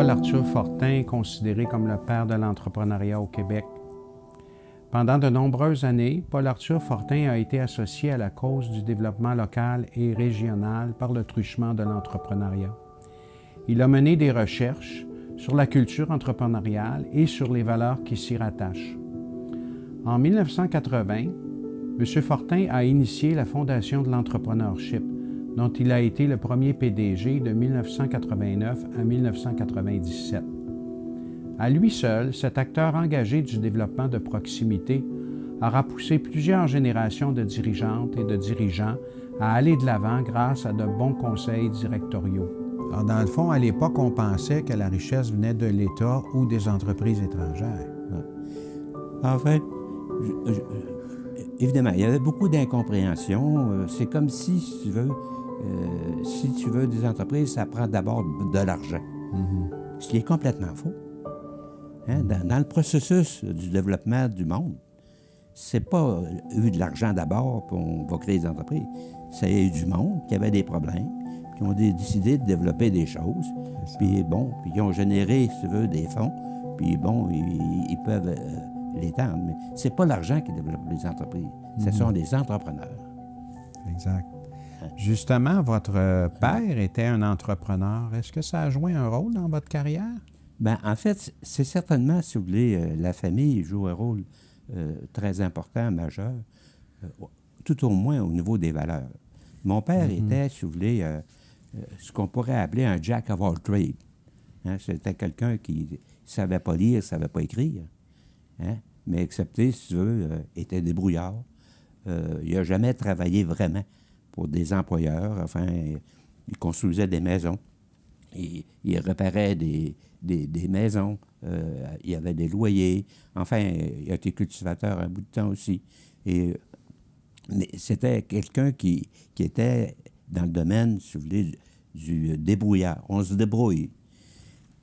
Paul-Arthur Fortin est considéré comme le père de l'entrepreneuriat au Québec. Pendant de nombreuses années, Paul-Arthur Fortin a été associé à la cause du développement local et régional par le truchement de l'entrepreneuriat. Il a mené des recherches sur la culture entrepreneuriale et sur les valeurs qui s'y rattachent. En 1980, M. Fortin a initié la Fondation de l'entrepreneurship, dont il a été le premier PDG de 1989 à 1997. À lui seul, cet acteur engagé du développement de proximité aura poussé plusieurs générations de dirigeantes et de dirigeants à aller de l'avant grâce à de bons conseils directoriaux. Alors, dans le fond, à l'époque, on pensait que la richesse venait de l'État ou des entreprises étrangères. En fait, évidemment, il y avait beaucoup d'incompréhension. C'est comme si tu veux des entreprises, ça prend d'abord de l'argent. Mm-hmm. Ce qui est complètement faux. Hein? Dans le processus du développement du monde, c'est pas eu de l'argent d'abord, puis on va créer des entreprises. C'est eu du monde qui avait des problèmes, qui ont décidé de développer des choses, puis ils ont généré, si tu veux, des fonds, puis ils peuvent l'étendre. Mais c'est pas l'argent qui développe les entreprises, ce sont les entrepreneurs. Exact. Justement, votre père était un entrepreneur. Est-ce que ça a joué un rôle dans votre carrière? Bien, en fait, c'est certainement, si vous voulez, la famille joue un rôle très important, majeur, tout au moins au niveau des valeurs. Mon père était, si vous voulez, ce qu'on pourrait appeler un jack of all trades. Hein? C'était quelqu'un qui ne savait pas lire, ne savait pas écrire, hein? Mais excepté, si tu veux, était débrouillard. Il n'a jamais travaillé vraiment pour des employeurs. Enfin, il construisait des maisons. Il réparait des maisons. Il y avait des loyers. Enfin, il a été cultivateur un bout de temps aussi. Mais c'était quelqu'un qui était dans le domaine, si vous voulez, du débrouillard. On se débrouille.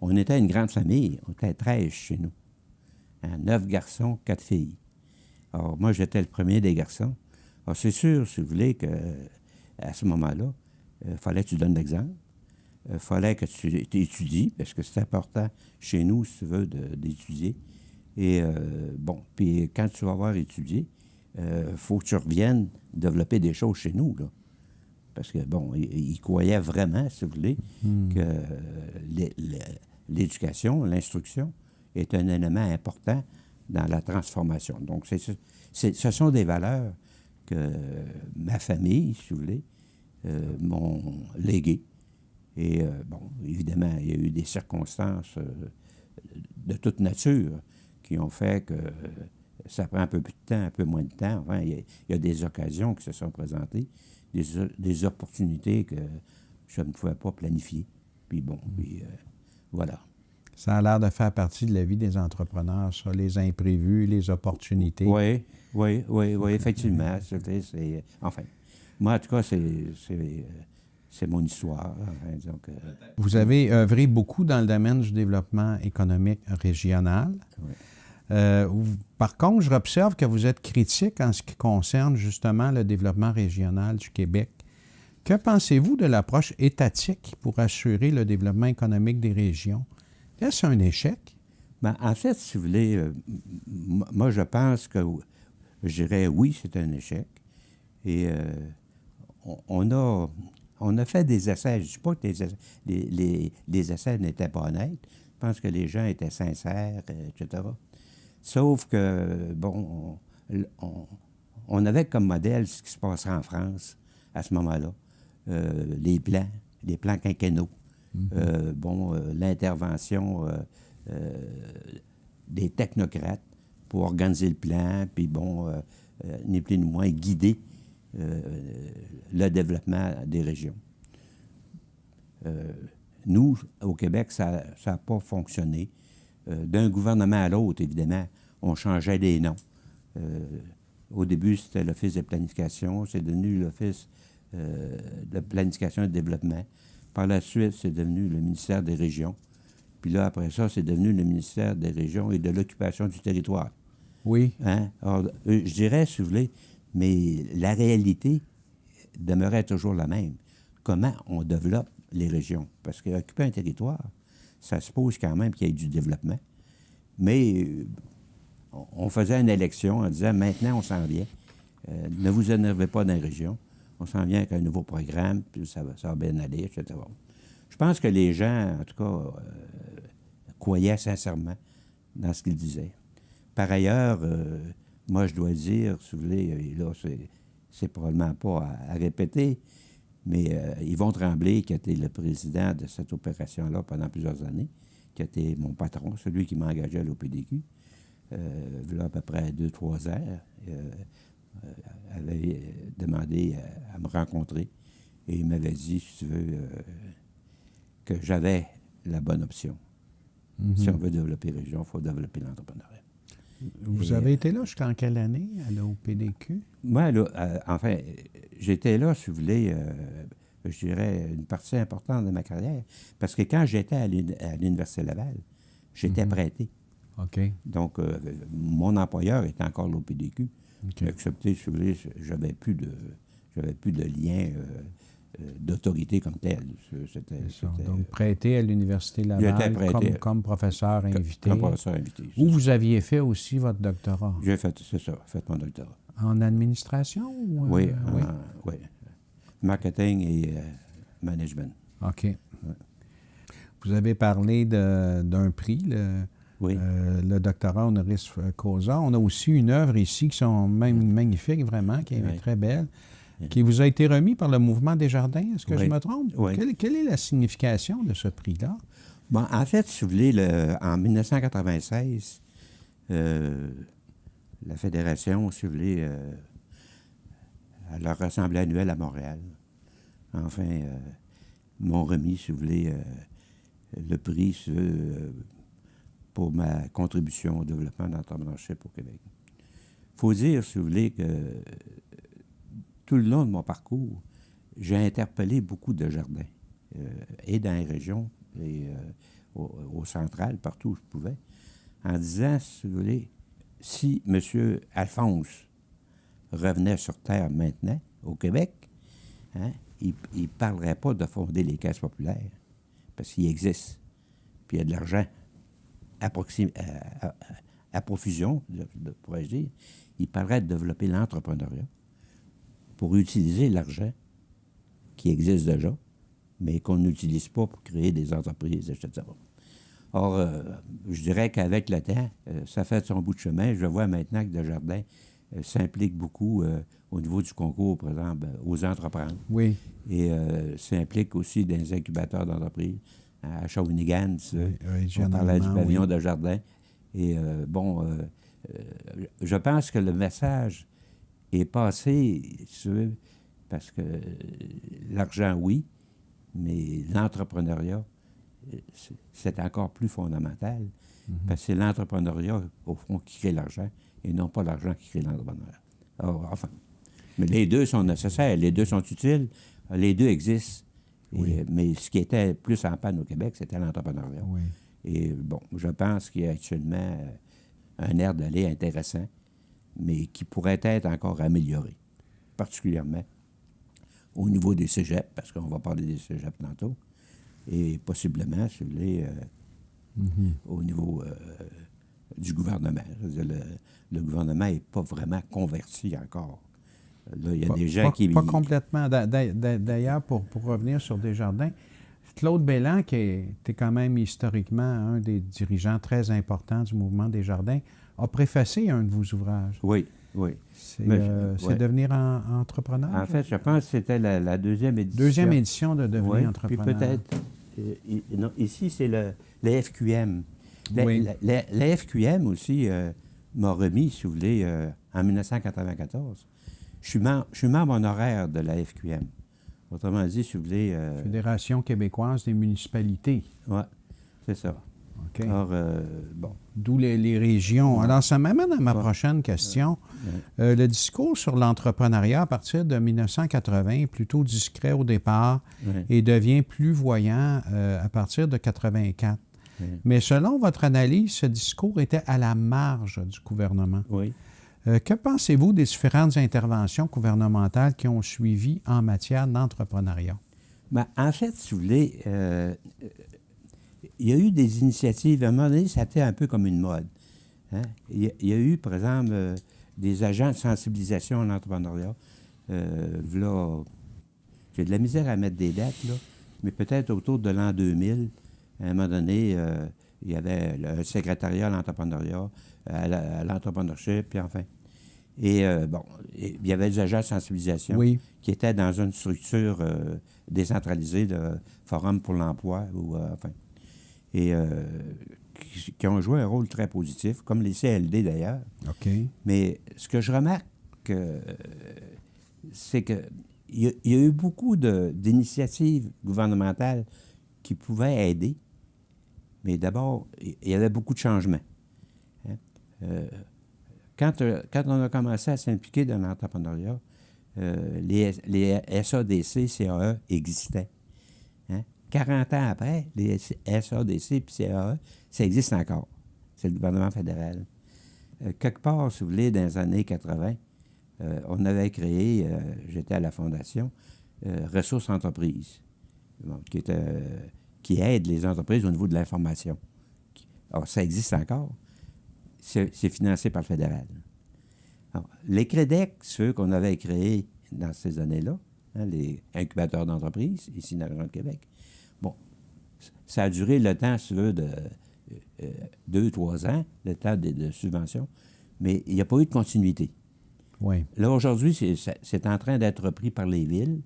On était une grande famille. On était 13 chez nous. 9 garçons, 4 filles. Alors, moi, j'étais le premier des garçons. Alors, c'est sûr, si vous voulez, qu'à ce moment-là, il fallait que tu donnes l'exemple. Il fallait que tu étudies, parce que c'est important chez nous, si tu veux, d'étudier. Et puis quand tu vas avoir étudié, il faut que tu reviennes développer des choses chez nous, là. Parce que, il croyait vraiment, si vous voulez, que l'éducation, l'instruction, est un élément important dans la transformation. Donc, ce sont des valeurs que ma famille, si vous voulez, m'ont léguées. Et, évidemment, il y a eu des circonstances de toute nature qui ont fait que ça prend un peu plus de temps, un peu moins de temps. Enfin, il y a des occasions qui se sont présentées, des opportunités que je ne pouvais pas planifier. Puis voilà. Ça a l'air de faire partie de la vie des entrepreneurs, ça, les imprévus, les opportunités. Oui, effectivement. Enfin, moi, en tout cas, c'est mon histoire. Enfin, donc, vous avez œuvré beaucoup dans le domaine du développement économique régional. Oui. Par contre, je observe que vous êtes critique en ce qui concerne justement le développement régional du Québec. Que pensez-vous de l'approche étatique pour assurer le développement économique des régions? Est-ce un échec? Bien, en fait, si vous voulez, moi, je pense que, je dirais oui, c'est un échec. Et on a fait des essais. Je ne dis pas que les essais n'étaient pas honnêtes. Je pense que les gens étaient sincères, etc. Sauf que, on avait comme modèle ce qui se passait en France à ce moment-là. Les plans quinquennaux. L'intervention des technocrates pour organiser le plan, puis ni plus ni moins guider le développement des régions. Nous, au Québec, ça n'a pas fonctionné. D'un gouvernement à l'autre, évidemment, on changeait les noms. Au début, c'était l'Office de planification, c'est devenu l'Office de planification et de développement. Par la suite, c'est devenu le ministère des Régions. Puis là, après ça, c'est devenu le ministère des Régions et de l'occupation du territoire. Oui. Hein? Alors, je dirais, si vous voulez, mais la réalité demeurait toujours la même. Comment on développe les régions? Parce qu'occuper un territoire, ça suppose quand même qu'il y ait du développement. Mais on faisait une élection en disant, maintenant, on s'en vient. Ne vous énervez pas dans la région. On s'en vient avec un nouveau programme, puis ça va bien aller, etc. Je pense que les gens, en tout cas, croyaient sincèrement dans ce qu'ils disaient. Par ailleurs, moi, je dois dire, si vous voulez, et là, c'est probablement pas à répéter, mais Yvon Tremblay, qui a été le président de cette opération-là pendant plusieurs années, qui a été mon patron, celui qui m'a engagé à l'OPDQ, là, à peu près 2-3 ans, avait demandé à me rencontrer et il m'avait dit, si tu veux, que j'avais la bonne option. Si on veut développer la région, il faut développer l'entrepreneuriat. Vous avez été là jusqu'en quelle année à l'OPDQ? Moi, là, enfin, j'étais là, si vous voulez, je dirais, une partie importante de ma carrière. Parce que quand j'étais à l'Université Laval, j'étais prêté. OK. Donc, mon employeur était encore l'OPDQ. Okay. Excepté, si vous voulez, j'avais plus de lien d'autorité comme tel. Donc, prêté à l'Université Laval comme professeur invité. Comme professeur invité. Où vous aviez fait aussi votre doctorat? J'ai fait, c'est ça, fait mon doctorat. En administration? Ou, oui. Marketing et management. OK. Ouais. Vous avez parlé d'un prix, le doctorat honoris causa. On a aussi une œuvre ici qui sont même magnifiques, vraiment, qui est très belle, qui vous a été remis par le Mouvement Desjardins. Est-ce que je me trompe? Oui. Quelle est la signification de ce prix-là? Bon, en fait, si vous voulez, en 1996, la Fédération, si vous voulez, à leur assemblée annuelle à Montréal, enfin, m'ont remis, si vous voulez, le prix pour ma contribution au développement de l'entrepreneurship au Québec. Il faut dire, si vous voulez, que tout le long de mon parcours, j'ai interpellé beaucoup de jardins, et dans les régions, et au central, partout où je pouvais, en disant, si vous voulez, si M. Alphonse revenait sur Terre maintenant, au Québec, hein, il ne parlerait pas de fonder les caisses populaires, parce qu'il existe, puis il y a de l'argent à profusion, pourrais-je dire. Il parlerait de développer l'entrepreneuriat pour utiliser l'argent qui existe déjà, mais qu'on n'utilise pas pour créer des entreprises, etc. Or, je dirais qu'avec le temps, ça fait son bout de chemin. Je vois maintenant que Desjardins s'implique beaucoup au niveau du concours, par exemple, aux entrepreneurs. Oui. Et s'implique aussi dans les incubateurs d'entreprises. À Shawinigan, on parlait du pavillon Desjardins. Et je pense que le message est passé, parce que l'argent, oui, mais l'entrepreneuriat, c'est encore plus fondamental, parce que c'est l'entrepreneuriat, au fond, qui crée l'argent, et non pas l'argent qui crée l'entrepreneuriat. Enfin, mais les deux sont nécessaires, les deux sont utiles, les deux existent. Oui. Mais ce qui était plus en panne au Québec, c'était l'entrepreneuriat. Oui. Et bon, je pense qu'il y a actuellement un air d'aller intéressant, mais qui pourrait être encore amélioré, particulièrement au niveau des cégeps, parce qu'on va parler des cégeps tantôt, et possiblement, si vous voulez, au niveau du gouvernement. Le gouvernement n'est pas vraiment converti encore. Là, il y a des gens qui... Pas complètement. D'ailleurs, pour revenir sur Desjardins, Claude Belland, qui était quand même historiquement un des dirigeants très importants du mouvement Desjardins, a préfacé un de vos ouvrages. Oui, oui. C'est devenir entrepreneur? En fait, je pense que c'était la deuxième édition. Deuxième édition de devenir entrepreneur. Puis peut-être... non, ici, c'est le FQM. Oui. La FQM aussi m'a remis, si vous voulez, en 1994. Je suis membre honoraire de la FQM. Autrement dit, si vous voulez... Fédération québécoise des municipalités. Oui, c'est ça. OK. Alors, bon. D'où les régions. Ouais. Alors, ça m'amène à ma prochaine question. Le discours sur l'entrepreneuriat à partir de 1980 est plutôt discret au départ et devient plus voyant à partir de 84. Mais selon votre analyse, ce discours était à la marge du gouvernement. Oui. Que pensez-vous des différentes interventions gouvernementales qui ont suivi en matière d'entrepreneuriat? Bien, en fait, si vous voulez, il y a eu des initiatives. À un moment donné, ça a été un peu comme une mode. Hein? Il y a eu, par exemple, des agents de sensibilisation à l'entrepreneuriat. Là, j'ai de la misère à mettre des dates, là, mais peut-être autour de l'an 2000, à un moment donné, il y avait le secrétariat à l'entrepreneuriat, à l'entrepreneurship, puis enfin. Et bon, il y avait des agents de sensibilisation Oui. qui étaient dans une structure décentralisée, de Forum pour l'emploi, ou enfin. Et qui ont joué un rôle très positif, comme les CLD d'ailleurs. OK. Mais ce que je remarque, c'est qu'il y a eu beaucoup d'initiatives gouvernementales qui pouvaient aider, mais d'abord, il y avait beaucoup de changements. Hein? Quand on a commencé à s'impliquer dans l'entrepreneuriat, les SADC, CAE existaient. Hein? 40 ans après, les SADC et CAE, ça existe encore. C'est le gouvernement fédéral. Quelque part, si vous voulez, dans les années 80, on avait créé, j'étais à la Fondation, Ressources Entreprises, bon, qui aide les entreprises au niveau de l'information. Alors, ça existe encore. C'est financé par le fédéral. Alors, les CREDEC, ceux qu'on avait créés dans ces années-là, hein, les incubateurs d'entreprises, ici dans le Grand Québec, bon, ça a duré le temps, si tu veux, de 2-3 ans, le temps de subvention, mais il n'y a pas eu de continuité. Oui. Là, aujourd'hui, c'est en train d'être repris par les villes,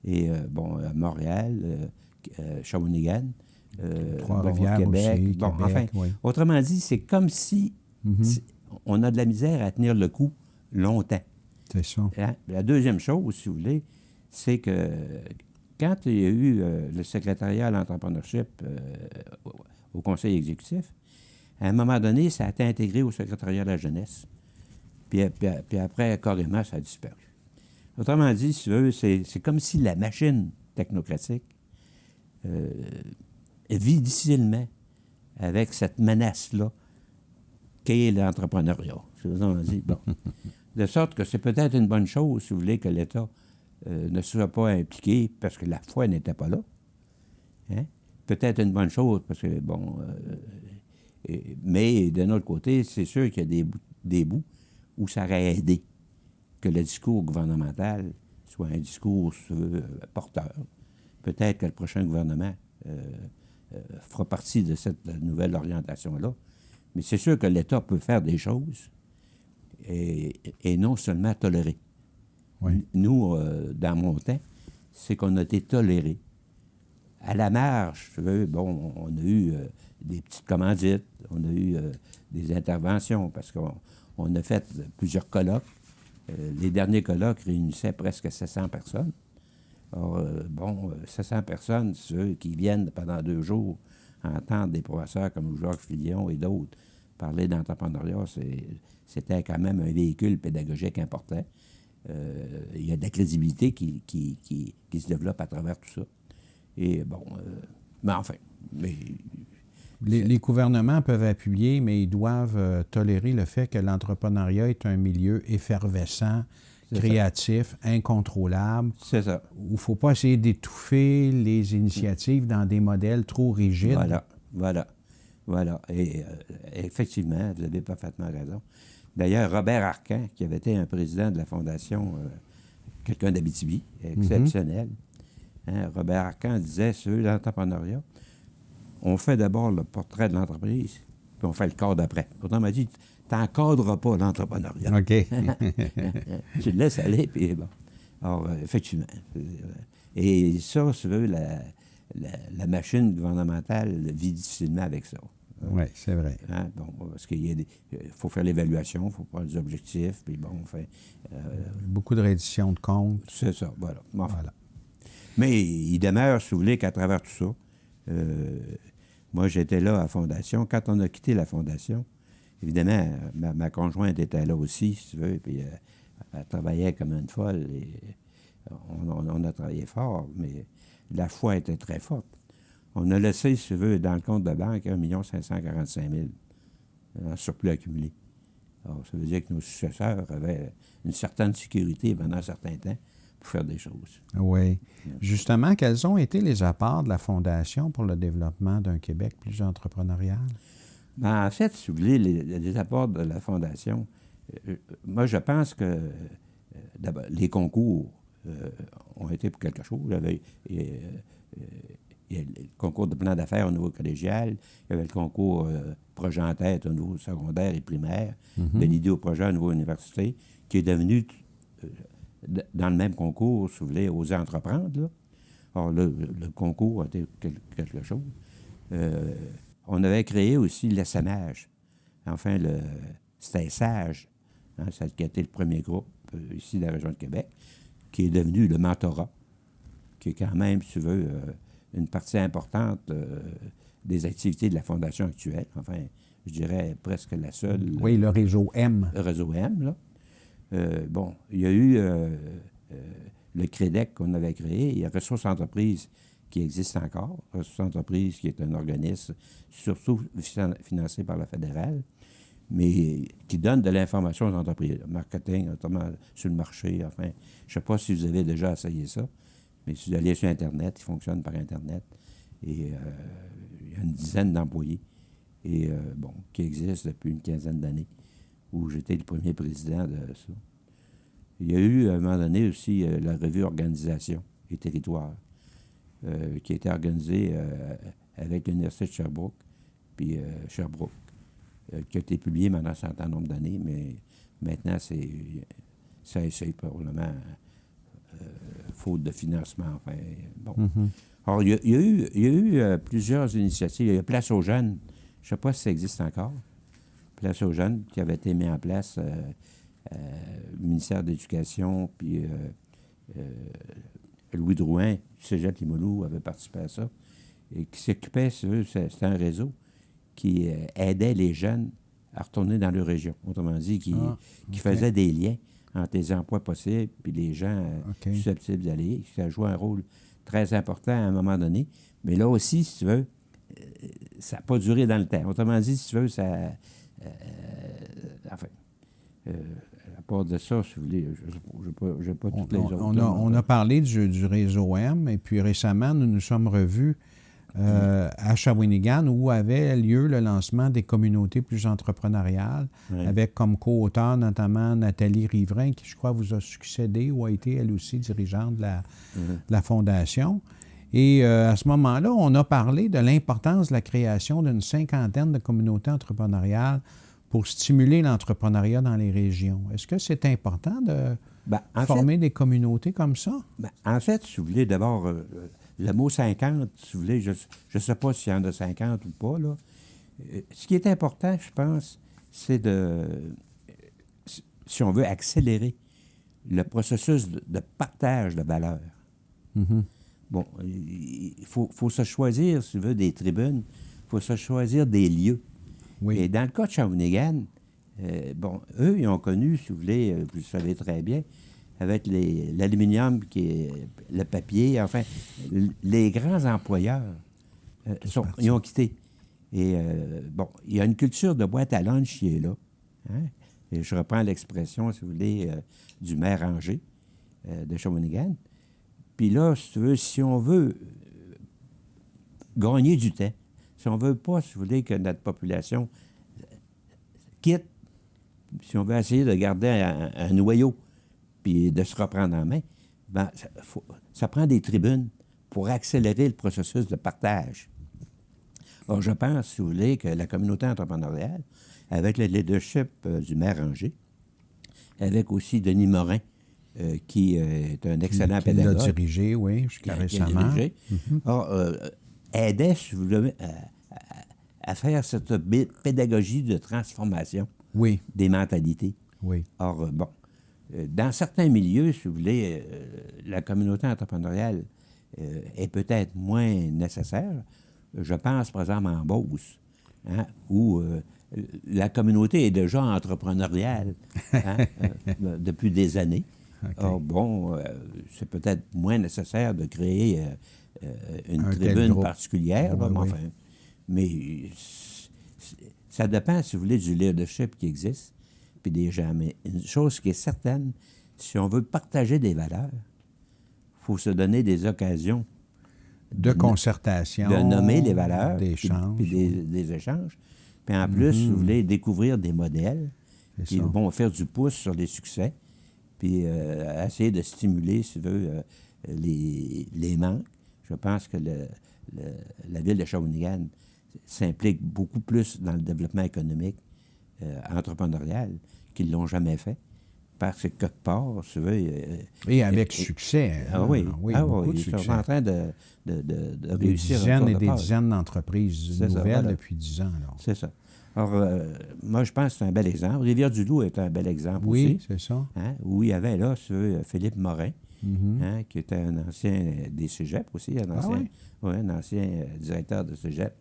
et bon, Montréal, Shawinigan, Trois-Rivières Québec. aussi, Bon, Québec, enfin, oui. autrement dit, c'est comme si on a de la misère à tenir le coup longtemps. C'est ça. La deuxième chose, si vous voulez, c'est que quand il y a eu le secrétariat à l'entrepreneurship au conseil exécutif, à un moment donné, ça a été intégré au secrétariat de la jeunesse. Puis après, carrément, ça a disparu. Autrement dit, si tu veux, c'est comme si la machine technocratique vit difficilement avec cette menace-là qu'est l'entrepreneuriat. Bon. De sorte que c'est peut-être une bonne chose, si vous voulez, que l'État ne soit pas impliqué parce que la foi n'était pas là. Hein? Peut-être une bonne chose parce que, bon... mais d'un autre côté, c'est sûr qu'il y a des bouts où ça aurait aidé que le discours gouvernemental soit un discours porteur. Peut-être que le prochain gouvernement fera partie de cette nouvelle orientation-là. Mais c'est sûr que l'État peut faire des choses et non seulement tolérer. Oui. Nous, dans mon temps, c'est qu'on a été tolérés. À la marge, bon, on a eu des petites commandites, on a eu des interventions parce qu'on a fait plusieurs colloques. Les derniers colloques réunissaient presque 700 personnes. Alors, bon, 700 personnes, ceux qui viennent pendant 2 jours entendre des professeurs comme Jacques Fillon et d'autres parler d'entrepreneuriat, c'était quand même un véhicule pédagogique important. Il y a de la crédibilité qui se développe à travers tout ça. Et bon, mais enfin... Les gouvernements peuvent appuyer, mais ils doivent tolérer le fait que l'entrepreneuriat est un milieu effervescent, créatif, incontrôlable. C'est ça. Où il ne faut pas essayer d'étouffer les initiatives dans des modèles trop rigides. Voilà. Et effectivement, vous avez parfaitement raison. D'ailleurs, Robert Arcan, qui avait été un président de la Fondation, quelqu'un d'Abitibi, exceptionnel, hein, Robert Arcan disait sur l'entrepreneuriat, on fait d'abord le portrait de l'entreprise, puis on fait le cadre après. Autrement dit, tu n'encadres pas l'entrepreneuriat. OK. Tu le laisses aller, puis bon. Alors, effectivement. Et ça, si tu veux, la machine gouvernementale vit difficilement avec ça. Oui, c'est vrai. Hein? Bon, parce qu'il faut faire l'évaluation, il faut prendre des objectifs, puis bon, on fait... beaucoup de reddition de comptes. C'est ça, voilà. Enfin. Voilà. Mais il demeure, si vous voulez, qu'à travers tout ça, moi, j'étais là à la Fondation. Quand on a quitté la Fondation, évidemment, ma conjointe était là aussi, si tu veux, puis elle travaillait comme une folle, et on a travaillé fort, mais la foi était très forte. On a laissé, si tu veux, dans le compte de banque, 1 545 000 en surplus accumulé. Alors, ça veut dire que nos successeurs avaient une certaine sécurité pendant un certain temps pour faire des choses. Oui. Justement, quels ont été les apports de la Fondation pour le développement d'un Québec plus entrepreneurial? Ben, en fait, si vous voulez, les apports de la Fondation, moi, je pense que d'abord, les concours ont été pour quelque chose. Il y a le concours de plan d'affaires au niveau collégial, il y avait le concours projet en tête au niveau secondaire et primaire, de l'idée au projet au niveau université, qui est devenu, dans le même concours, si vous voulez, oser entreprendre. Là. Alors, le concours a été quelque chose. On avait créé aussi l'essaimage. Enfin, c'était SAGE, hein, ça a été le premier groupe ici de la région de Québec, qui est devenu le mentorat, qui est quand même, si tu veux, une partie importante des activités de la Fondation actuelle. Enfin, je dirais presque la seule. Oui, le réseau M. Le réseau M, là. Bon, il y a eu le CREDEC qu'on avait créé. Il y a Ressources Entreprises qui existe encore. Ressources Entreprises qui est un organisme surtout financé par la fédérale, mais qui donne de l'information aux entreprises. Marketing, notamment sur le marché. Enfin, je ne sais pas si vous avez déjà essayé ça, mais si vous allez sur Internet, il fonctionne par Internet. Et il y a une dizaine d'employés et, bon, qui existent depuis une quinzaine d'années, où j'étais le premier président de ça. Il y a eu, à un moment donné, aussi la revue Organisation et Territoire, qui a été organisée avec l'Université de Sherbrooke, puis Sherbrooke, qui a été publiée pendant un certain nombre d'années, mais maintenant, ça essaie probablement faute de financement. Enfin, bon. Alors, il y a eu plusieurs initiatives. Il y a Place aux jeunes. Je ne sais pas si ça existe encore. Place aux jeunes, qui avait été mis en place le ministère de l'Éducation, puis Louis Drouin, du Cégep Limoilou, avait participé à ça, et qui s'occupait, c'était un réseau qui aidait les jeunes à retourner dans leur région. Autrement dit, qui faisait des liens entre les emplois possibles et les gens susceptibles d'aller. Ça a joué un rôle très important à un moment donné. Mais là aussi, si tu veux, ça n'a pas duré dans le temps. Autrement dit, si tu veux, ça... enfin... à part de ça, si vous voulez, je n'ai pas toutes les autres. On a parlé du réseau M, et puis récemment, nous nous sommes revus à Shawinigan, où avait lieu le lancement des communautés plus entrepreneuriales, avec comme co-auteur notamment Nathalie Riverain, qui, je crois, vous a succédé ou a été, elle aussi, dirigeante de la Fondation. Et à ce moment-là, on a parlé de l'importance de la création d'une 50aine de communautés entrepreneuriales pour stimuler l'entrepreneuriat dans les régions. Est-ce que c'est important de former des communautés comme ça? En fait, si vous voulez, d'abord, le mot 50, si vous voulez, je ne sais pas s'il y en a 50 ou pas, là. Ce qui est important, je pense, c'est si on veut accélérer le processus de partage de valeurs. Bon, il faut se choisir, si vous voulez, des tribunes, il faut se choisir des lieux. Oui. Et dans le cas de Shawinigan, bon, eux, ils ont connu, si vous voulez, vous le savez très bien, avec l'aluminium, qui est le papier, enfin, les grands employeurs, ils ont quitté. Et bon, il y a une culture de boîte à lunch qui est là. Hein? Et je reprends l'expression, si vous voulez, du maire Angers de Shawinigan. Puis là, si on veut gagner du temps, si on ne veut pas, si vous voulez, que notre population quitte, si on veut essayer de garder un noyau puis de se reprendre en main, ben, ça prend des tribunes pour accélérer le processus de partage. Alors, je pense, si vous voulez, que la communauté entrepreneuriale, avec le leadership du maire Angers, avec aussi Denis Morin, qui est un excellent pédagogue. Qui l'a dirigé, oui, jusqu'à récemment. Aidait, si vous voulez, à faire cette pédagogie de transformation des mentalités. Oui. Or, bon, dans certains milieux, si vous voulez, la communauté entrepreneuriale est peut-être moins nécessaire. Je pense, par exemple, en Beauce, hein, où la communauté est déjà entrepreneuriale depuis des années. Or, bon, c'est peut-être moins nécessaire de créer une tribune particulière, là, mais ça dépend, si vous voulez, du leadership qui existe, puis des gens. Mais une chose qui est certaine, si on veut partager des valeurs, faut se donner des occasions de concertation, de nommer les valeurs, d'échanges. puis des échanges. Puis en plus, si vous voulez découvrir des modèles qui vont faire du pouce sur les succès, puis essayer de stimuler, si vous voulez, les manques. Je pense que la ville de Shawinigan s'implique beaucoup plus dans le développement économique entrepreneurial qu'ils ne l'ont jamais fait. Parce que quelque part, si vous voulez... et avec succès. Ah oui, beaucoup de ils succès. sont en train de réussir. Des dizaines et des dizaines d'entreprises nouvelles voilà. depuis 10 ans. Alors. C'est ça. Alors, moi, je pense que c'est un bel exemple. Rivière-du-Loup est un bel exemple aussi. Oui, c'est ça. Hein, où il y avait là, Philippe Morin, qui était un ancien des cégeps aussi, un ancien directeur de cégep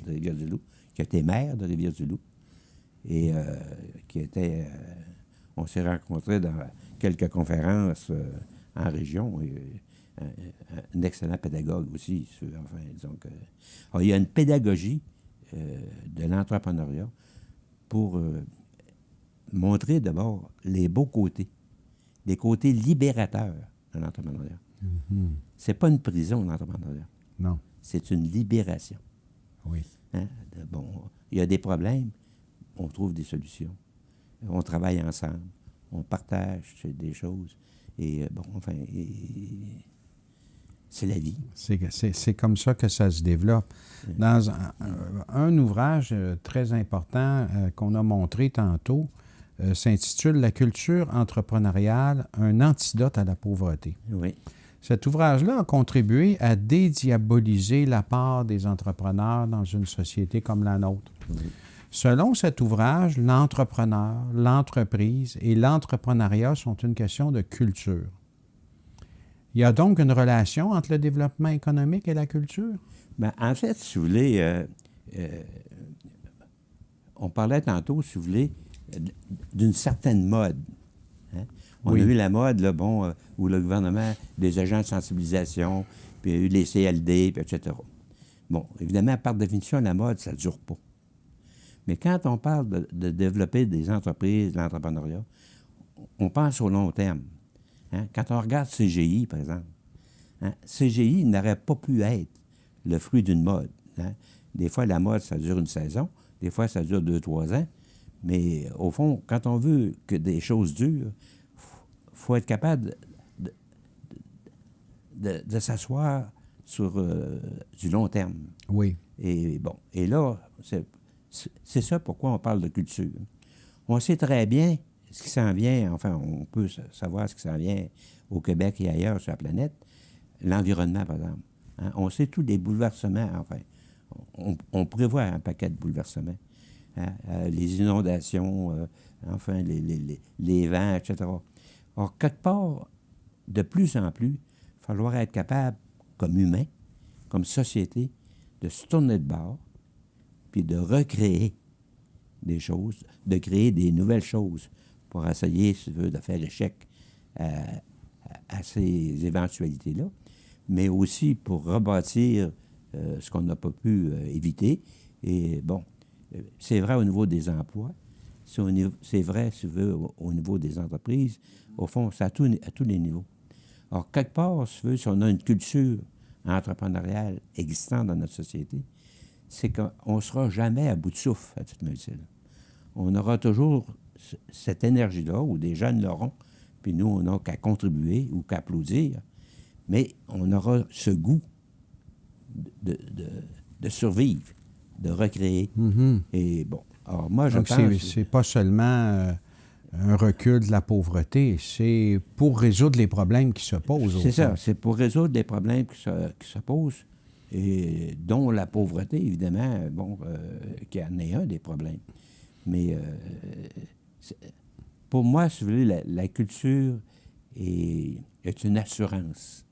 de Rivière-du-Loup, qui était maire de Rivière-du-Loup, et qui était... on s'est rencontrés dans quelques conférences en région, un excellent pédagogue aussi. Enfin, disons que... Alors, il y a une pédagogie de l'entrepreneuriat pour montrer d'abord les beaux côtés, les côtés libérateurs de l'entrepreneuriat. C'est pas une prison, l'entrepreneuriat. Non. C'est une libération. Oui. Hein? Bon, il y a des problèmes, on trouve des solutions. On travaille ensemble, on partage des choses. Et bon, enfin, c'est la vie. C'est comme ça que ça se développe. Dans un ouvrage très important qu'on a montré tantôt, s'intitule « La culture entrepreneuriale, un antidote à la pauvreté ». Oui. Cet ouvrage-là a contribué à dédiaboliser la part des entrepreneurs dans une société comme la nôtre. Oui. Selon cet ouvrage, l'entrepreneur, l'entreprise et l'entrepreneuriat sont une question de culture. Il y a donc une relation entre le développement économique et la culture? Bien, en fait, si vous voulez, on parlait tantôt, si vous voulez, d'une certaine mode. Hein? On a eu la mode, là, bon, où le gouvernement, des agents de sensibilisation, puis il y a eu les CLD, puis etc. Bon, évidemment, par définition, la mode, ça ne dure pas. Mais quand on parle de développer des entreprises, de l'entrepreneuriat, on pense au long terme. Hein? Quand on regarde CGI, par exemple, hein, CGI n'aurait pas pu être le fruit d'une mode. Hein? Des fois, la mode, ça dure une saison. Des fois, ça dure 2-3 ans. Mais au fond, quand on veut que des choses durent, il faut être capable de s'asseoir sur du long terme. Oui. Et bon, et là, c'est ça pourquoi on parle de culture. On sait très bien ce qui s'en vient, enfin, on peut savoir ce qui s'en vient au Québec et ailleurs sur la planète, l'environnement, par exemple. Hein? On sait tous les bouleversements, enfin, on prévoit un paquet de bouleversements. Hein? Les inondations, enfin, les vents, etc. Or, quelque part, de plus en plus, il va falloir être capable, comme humain, comme société, de se tourner de bord, puis de recréer des choses, de créer des nouvelles choses pour essayer, si tu veux, de faire échec à ces éventualités-là, mais aussi pour rebâtir ce qu'on n'a pas pu éviter. Et bon, c'est vrai au niveau des emplois, c'est vrai, si tu veux, au niveau des entreprises. Au fond, c'est à tous les niveaux. Alors, quelque part, si tu veux, si on a une culture entrepreneuriale existante dans notre société, c'est qu'on ne sera jamais à bout de souffle à Tite-Marie-Utile. On aura toujours cette énergie-là, ou des jeunes l'auront, puis nous, on n'a qu'à contribuer ou qu'à applaudir, mais on aura ce goût de survivre, de recréer. Et bon, alors moi, je pense... Donc, c'est pas seulement un recul de la pauvreté, c'est pour résoudre les problèmes qui se posent. C'est ça, c'est pour résoudre les problèmes qui se posent, et dont la pauvreté, évidemment, bon, qui en est un des problèmes. Mais pour moi, si vous voulez, la culture est une assurance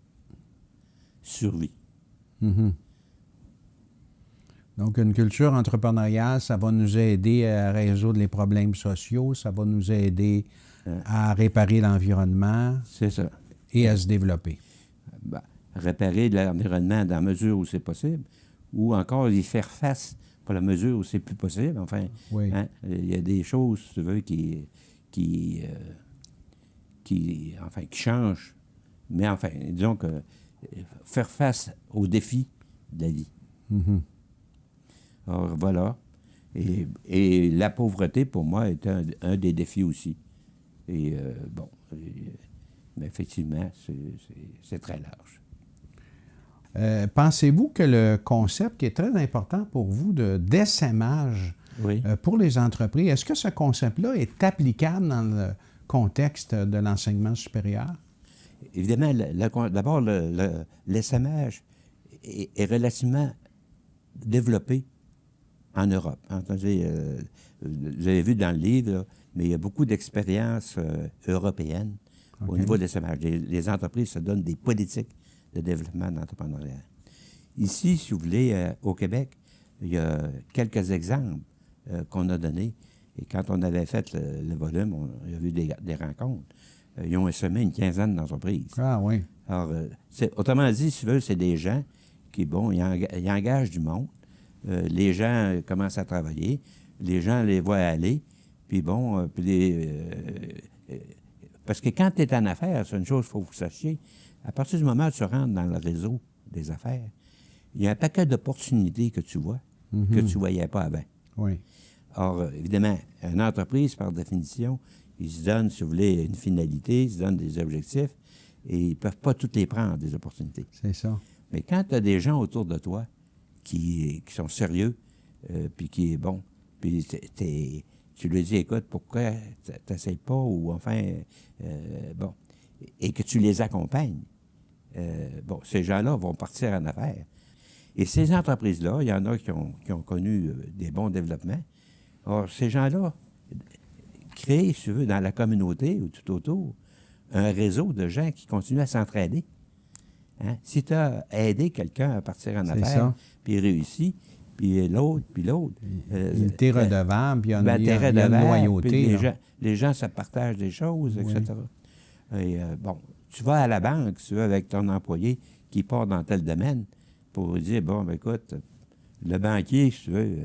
survie. Donc, une culture entrepreneuriale, ça va nous aider à résoudre les problèmes sociaux, ça va nous aider à réparer l'environnement. C'est ça. Et à se développer. Ben, réparer l'environnement dans la mesure où c'est possible, ou encore y faire face pour la mesure où c'est plus possible. Enfin, oui. Hein, il y a des choses, si tu veux, qui changent Mais enfin, disons que faire face aux défis de la vie. Mhm. Alors, voilà. Et la pauvreté, pour moi, est un des défis aussi. Et mais effectivement, c'est très large. Pensez-vous que le concept qui est très important pour vous d'essaimage Oui. pour les entreprises, est-ce que ce concept-là est applicable dans le contexte de l'enseignement supérieur? Évidemment, d'abord, l'essaimage est relativement développé en Europe. Entendez, vous avez vu dans le livre, là, mais il y a beaucoup d'expériences européennes au niveau de l'essaimage. Les entreprises se donnent des politiques de développement d'entrepreneuriat. Ici, si vous voulez, au Québec, il y a quelques exemples qu'on a donnés. Et quand on avait fait le volume, on a vu des rencontres. Ils ont essaimé une quinzaine d'entreprises. Ah oui. Alors, autrement dit, si tu veux, c'est des gens qui, bon, ils engagent du monde. Les gens commencent à travailler. Les gens les voient aller. Puis bon, parce que quand tu es en affaires, c'est une chose qu'il faut que vous sachiez. À partir du moment où tu rentres dans le réseau des affaires, il y a un paquet d'opportunités que tu vois, que tu ne voyais pas avant. Oui. Or, évidemment, une entreprise, par définition, ils se donnent, si vous voulez, une finalité, ils se donnent des objectifs, et ils ne peuvent pas toutes les prendre, des opportunités. C'est ça. Mais quand tu as des gens autour de toi qui sont sérieux, puis qui est bon, puis tu lui dis, écoute, pourquoi tu n'essayes pas, ou enfin, bon, et que tu les accompagnes, bon, ces gens-là vont partir en affaires. Et ces entreprises-là, il y en a qui ont connu des bons développements. Or, ces gens-là créent, si tu veux, dans la communauté ou tout autour, un réseau de gens qui continuent à s'entraider. Hein? Si tu as aidé quelqu'un à partir en affaires, puis il réussit, puis l'autre, il était redevable, puis il y a une loyauté. Puis les gens se partagent des choses, etc. Et bon, tu vas à la banque, si tu veux, avec ton employé qui part dans tel domaine, pour dire, bon, ben écoute, le banquier, si tu veux,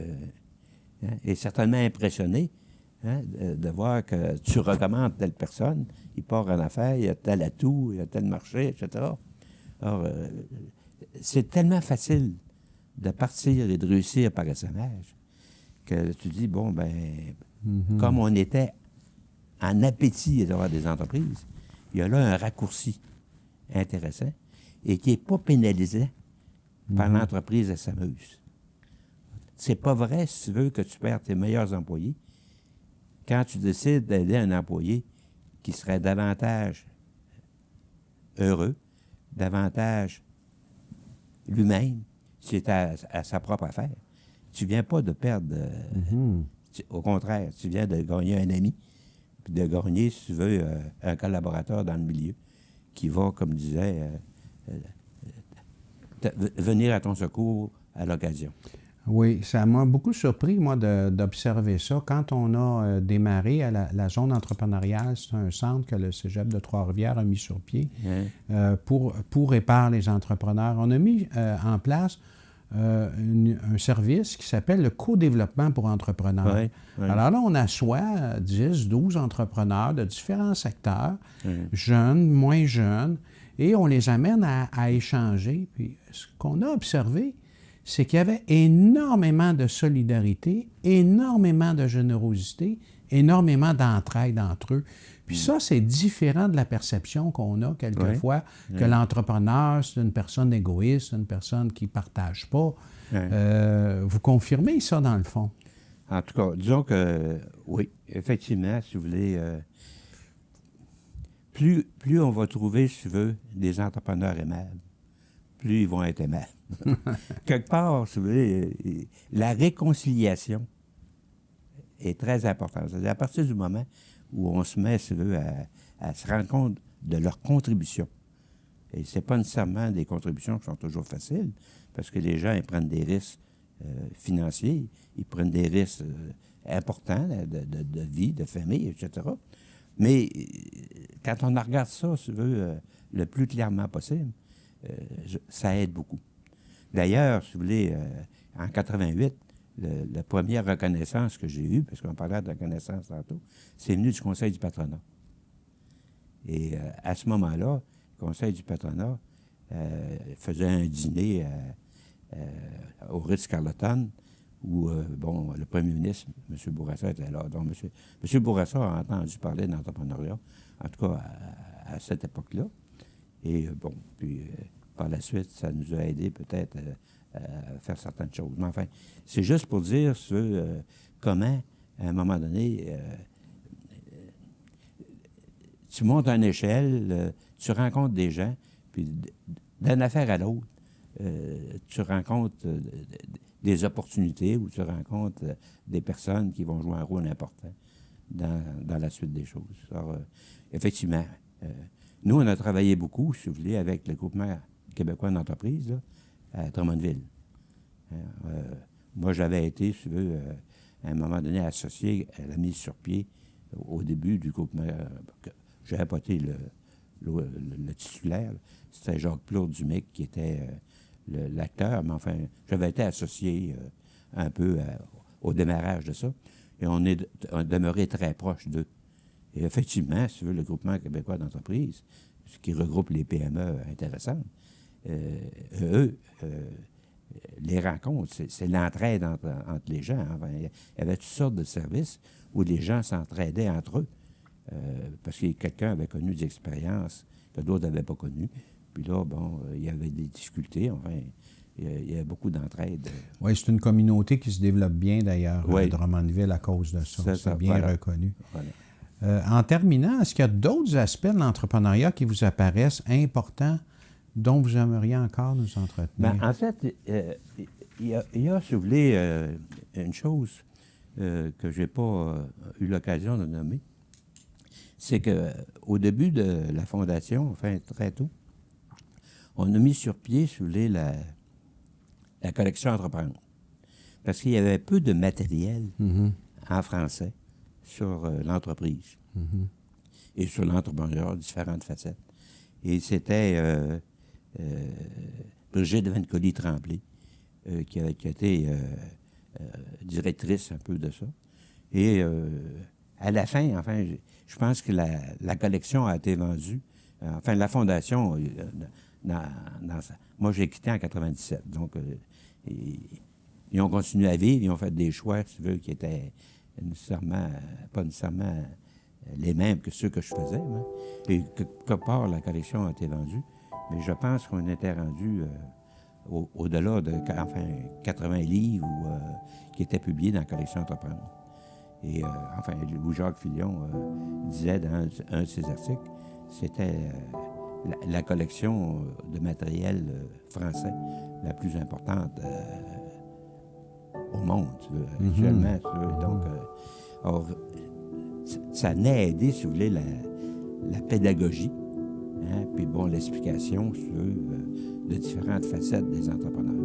est certainement impressionné de voir que tu recommandes telle personne, il part en affaires, il y a tel atout, il y a tel marché, etc. Alors, c'est tellement facile de partir et de réussir par essaimage que tu dis, bon, ben, comme on était en appétit d'avoir des entreprises, il y a là un raccourci intéressant et qui n'est pas pénalisé par l'entreprise essaimeuse. C'est pas vrai, si tu veux, que tu perds tes meilleurs employés quand tu décides d'aider un employé qui serait davantage heureux, davantage lui-même, si c'était à sa propre affaire. Tu viens pas de perdre... au contraire, tu viens de gagner un ami, puis de gagner, si tu veux, un collaborateur dans le milieu qui va, comme disait, venir à ton secours à l'occasion. Oui, ça m'a beaucoup surpris, moi, d'observer ça. Quand on a démarré à la zone entrepreneuriale, c'est un centre que le Cégep de Trois-Rivières a mis sur pied pour et par les entrepreneurs. On a mis en place un service qui s'appelle le co-développement pour entrepreneurs. Alors là, on assoit 10, 12 entrepreneurs de différents secteurs, jeunes, moins jeunes, et on les amène à échanger. Puis ce qu'on a observé, c'est qu'il y avait énormément de solidarité, énormément de générosité, énormément d'entraide entre eux. Puis ça, c'est différent de la perception qu'on a quelquefois, que l'entrepreneur, c'est une personne égoïste, une personne qui ne partage pas. Vous confirmez ça, dans le fond? En tout cas, disons que oui, effectivement, si vous voulez, plus on va trouver, si tu veux, des entrepreneurs aimables, plus ils vont être aimables. Quelque part, si vous voulez, la réconciliation est très importante. C'est-à-dire à partir du moment où on se met, si vous voulez, à se rendre compte de leur contribution. Et ce n'est pas nécessairement des contributions qui sont toujours faciles, parce que les gens, ils prennent des risques financiers, ils prennent des risques importants de vie, de famille, etc. Mais quand on regarde ça, si vous voulez, le plus clairement possible, ça aide beaucoup. D'ailleurs, si vous voulez, en 88, la première reconnaissance que j'ai eue, parce qu'on parlait de reconnaissance tantôt, c'est venu du Conseil du patronat. Et à ce moment-là, conseil du patronat faisait un dîner au Ritz-Carlton où, le premier ministre, M. Bourassa, était là. Donc, M. Bourassa a entendu parler d'entrepreneuriat, en tout cas à cette époque-là. Et puis par la suite, ça nous a aidé peut-être à faire certaines choses. Mais enfin, c'est juste pour dire comment, à un moment donné, tu montes à une échelle, tu rencontres des gens, puis d'une affaire à l'autre, tu rencontres des opportunités ou tu rencontres des personnes qui vont jouer un rôle important dans la suite des choses. Alors, effectivement, nous, on a travaillé beaucoup, si vous voulez, avec le groupement québécois d'entreprise là, à Drummondville. Moi, j'avais été, si vous voulez, à un moment donné, associé à la mise sur pied au début du groupement. Je n'avais pas été le titulaire. C'était Jacques Plourde-Dumic qui était l'acteur, mais enfin, j'avais été associé un peu au démarrage de ça. Et on est demeuré très proche d'eux. Et effectivement, si vous voulez, le groupement québécois d'entreprise, ce qui regroupe les PME intéressantes, les rencontres, c'est l'entraide entre les gens. Enfin, il y avait toutes sortes de services où les gens s'entraidaient entre eux. Parce que quelqu'un avait connu des expériences que d'autres n'avaient pas connues. Puis là, il y avait des difficultés. Enfin, il y a beaucoup d'entraide. Oui, c'est une communauté qui se développe bien, d'ailleurs, oui. à Drummondville, à cause de ça. C'est bien reconnu. Voilà. En terminant, est-ce qu'il y a d'autres aspects de l'entrepreneuriat qui vous apparaissent importants dont vous aimeriez encore nous entretenir? En fait, il y a, si vous voulez, une chose que je n'ai pas eu l'occasion de nommer. C'est qu'au début de la fondation, enfin très tôt, on a mis sur pied, si vous voulez, la collection Entreprendre. Parce qu'il y avait peu de matériel en français sur l'entreprise et sur l'entrepreneuriat, différentes facettes. Et c'était Brigitte Vancoli-Tremblay qui a été directrice un peu de ça. Et à la fin, enfin, je pense que la collection a été vendue. Enfin, la fondation, moi, j'ai quitté en 97. Donc, ils ont continué à vivre. Ils ont fait des choix, si tu veux, qui étaient pas nécessairement les mêmes que ceux que je faisais. Moi. Et quelque part, la collection a été vendue. Mais je pense qu'on était rendu au-delà de 80 livres qui étaient publiés dans la collection Entreprendre. Et Louis-Jacques Filion disait dans un de ses articles, c'était la collection de matériel français la plus importante au monde, actuellement. Donc, ça a aidé, si vous voulez, la pédagogie, puis l'explication sur de différentes facettes des entrepreneurs.